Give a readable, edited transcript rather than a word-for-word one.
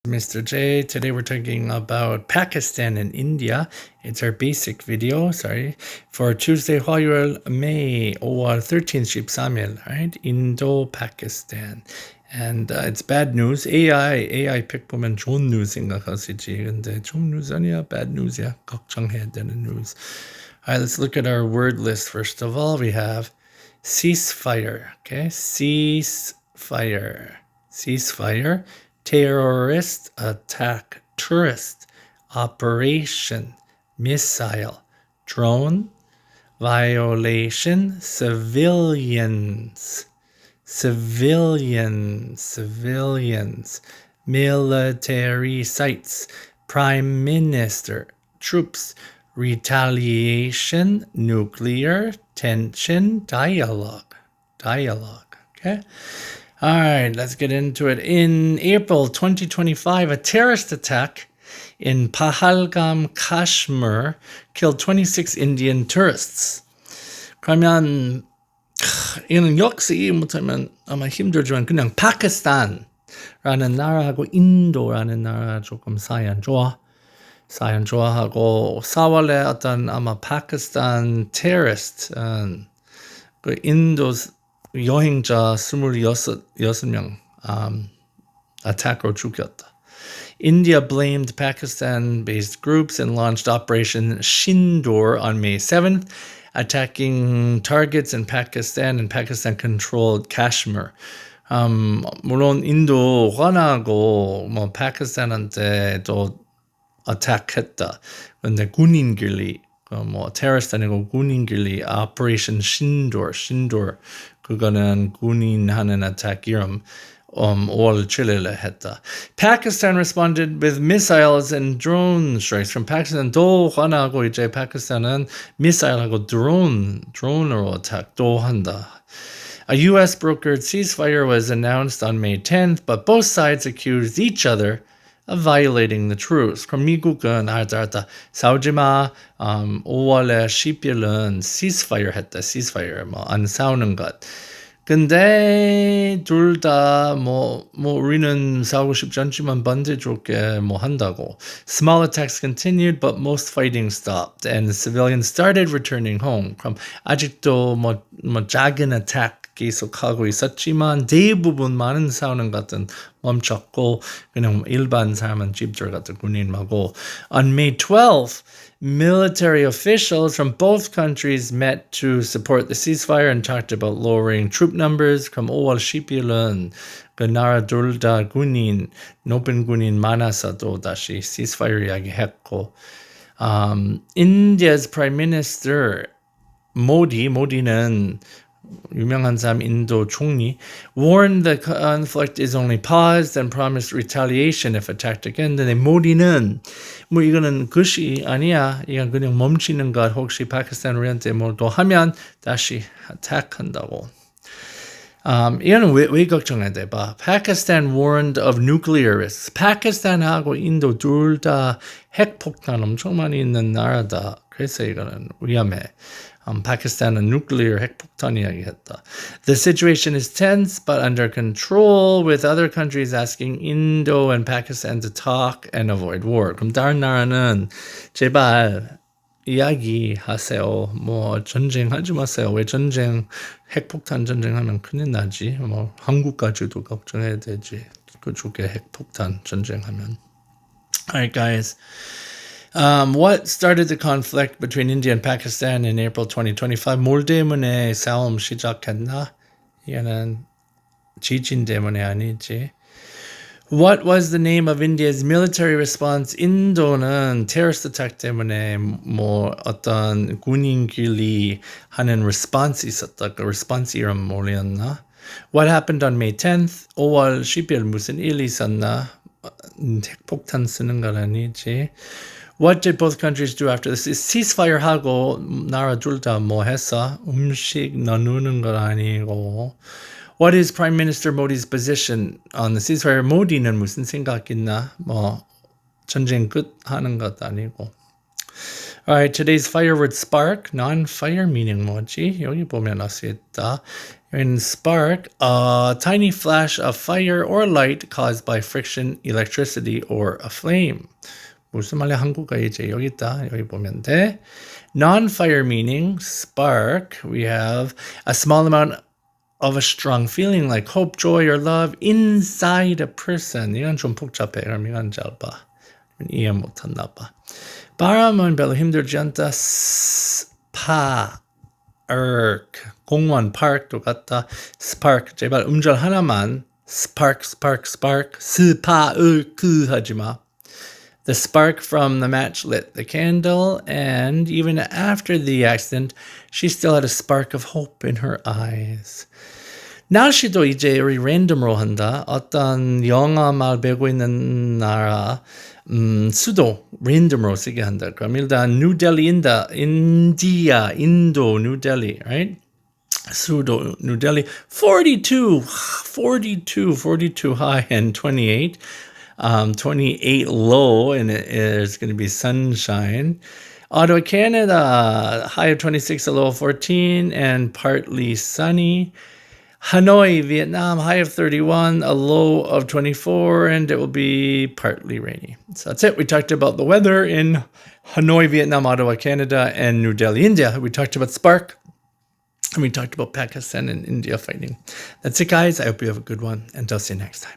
Mr. J. Today we're talking about Pakistan and India. It's our basic video, for Tuesday, 화요일, May 5월 13th, 13일, right? Indo-Pakistan. And it's bad news. AI 픽 보면 좋은 news 생각하시지. 근데 좋은 news 아니야, bad news야. 걱정해야 되는 news. All right, let's look at our word list. First of all, we have ceasefire, okay? Ceasefire. Terrorist attack, tourist, operation, missile, drone, violation, civilians, military sites, prime minister, troops, retaliation, nuclear, tension, dialogue, okay? All right, let's get into it. In April 2025, a terrorist attack in Pahalgam, Kashmir, killed 26 Indian tourists. 그러면 이는 역시 못하면 아마 힘들지만 그냥 파키스탄라는 나라하고 인도라는 나라 조금 사이안 좋아하고 4월에 어떤 아마 파키스탄 테러리스트 그 인도 여행자 26명 attack로 죽였다. India blamed Pakistan-based groups and launched Operation Sindoor on May 7th, attacking targets in Pakistan and Pakistan-controlled Kashmir. 물론 인도 화나고 파키스탄한테도 attack했다. 근데 군인끼리 테러리스트 아니고 군인끼리 Operation Sindoor 그거는 군인 하는 attack 이름 5월 7일에 했다. Pakistan responded with missiles and drone strikes. from Pakistan 또 화나고 이제 파키스탄은 미사일하고 드론으로 attack도 한다. A U.S. brokered ceasefire was announced on May 10th, but both sides accused each other of violating the truce. 그럼 미국은 싸우지마 5월에 10일은 ceasefire 했다. ceasefire 안 싸우는 것. 근데 둘 다 우리는 싸우고 싶지 않지만 반대쪽에 한다고. Small attacks continued, but most fighting stopped, and civilians started returning home. 그럼 아직도 작은 attack 계속하고 있었지만 대부분 많은 싸우는 것은 멈췄고 그냥 일반 사람은 집 들어갔다 군인하고. On May 12th, military officials from both countries met to support the ceasefire and talked about lowering troop numbers. 그럼 5월 10일은 그 나라 둘 다 높은 군인 많아서도 다시 ceasefire 이야기했고. India's Prime Minister 모디는 유명한 사람 인도 총리 warned the conflict is only paused and promised retaliation if attacked again. 근데 모디는 이거는 것이 아니야. 이건 그냥 멈추는 것. 혹시 파키스탄 우리한테 또 하면 다시 attack한다고. 이거는 왜 걱정해야 돼? 봐. Pakistan warned of nuclear risks. 파키스탄하고 인도 둘 다 핵폭탄 엄청 많이 있는 나라다. 그래서 이거는 위험해. 파키스탄은 nuclear 핵폭탄 이야기했다. The situation is tense but under control, with other countries asking Indo and Pakistan to talk and avoid war. 그럼 다른 나라는 제발 이야기하세요. 전쟁하지 마세요. 왜 핵폭탄 전쟁하면 큰일 나지. 한국까지도 걱정해야 되지. 그쪽에 핵폭탄 전쟁하면. Alright, guys. What started the conflict between India and Pakistan in April 2025? 뭘 때문에 싸움 시작했나? 이거는 지진 때문에 아니지. What was the name of India's military response? 인도는 terrorist attack 때문에 어떤 군인끼리 하는 response 있었다. 그 response 이름 뭐였나? What happened on May 10th? 5월 10일 무슨 일이 있었나? 핵폭탄 쓰는 건 아니지. What did both countries do after this? ceasefire 하고 나라 둘 다 했어? 음식 나누는 건 아니고. What is Prime Minister Modi's position on the ceasefire? 모디는 무슨 생각 있나? 전쟁 끝 하는 것도 아니고. Alright, today's fire word spark. Non-fire meaning 뭐지? 여기 보면 알 수 있다. In spark, a tiny flash of fire or light caused by friction, electricity, or a flame. 무슨 말이야? 한국어 이제 여기 있다. 여기 보면 돼. Non-fire meaning spark. We have a small amount of a strong feeling like hope, joy, or love inside a person. 이건 좀 복잡해. 그럼 이건 짧아. 이해 못했나 봐. 바람은 별로 힘들지 않다. spark. 공원, park도 같다. spark. 제발 음절 하나만. spark, spark, spark. spark 하지 마. The spark from the match lit the candle, and even after the accident, she still had a spark of hope in her eyes. 날씨도 이제 우리 랜덤으로 한다. 어떤 영어 말 배우고 있는 나라 수도 랜덤으로 쓰게 한다. 그럼 일단 뉴델리인다. 인디아, 인도, 뉴델리, right? 수도 뉴델리 42 high and 28. 28 low, and it's going to be sunshine. Ottawa, Canada, high of 26, a low of 14, and partly sunny. Hanoi, Vietnam, high of 31, a low of 24, and it will be partly rainy. So that's it. We talked about the weather in Hanoi, Vietnam, Ottawa, Canada, and New Delhi, India. We talked about spark, and we talked about Pakistan and India fighting. That's it, guys. I hope you have a good one, and I'll see you next time.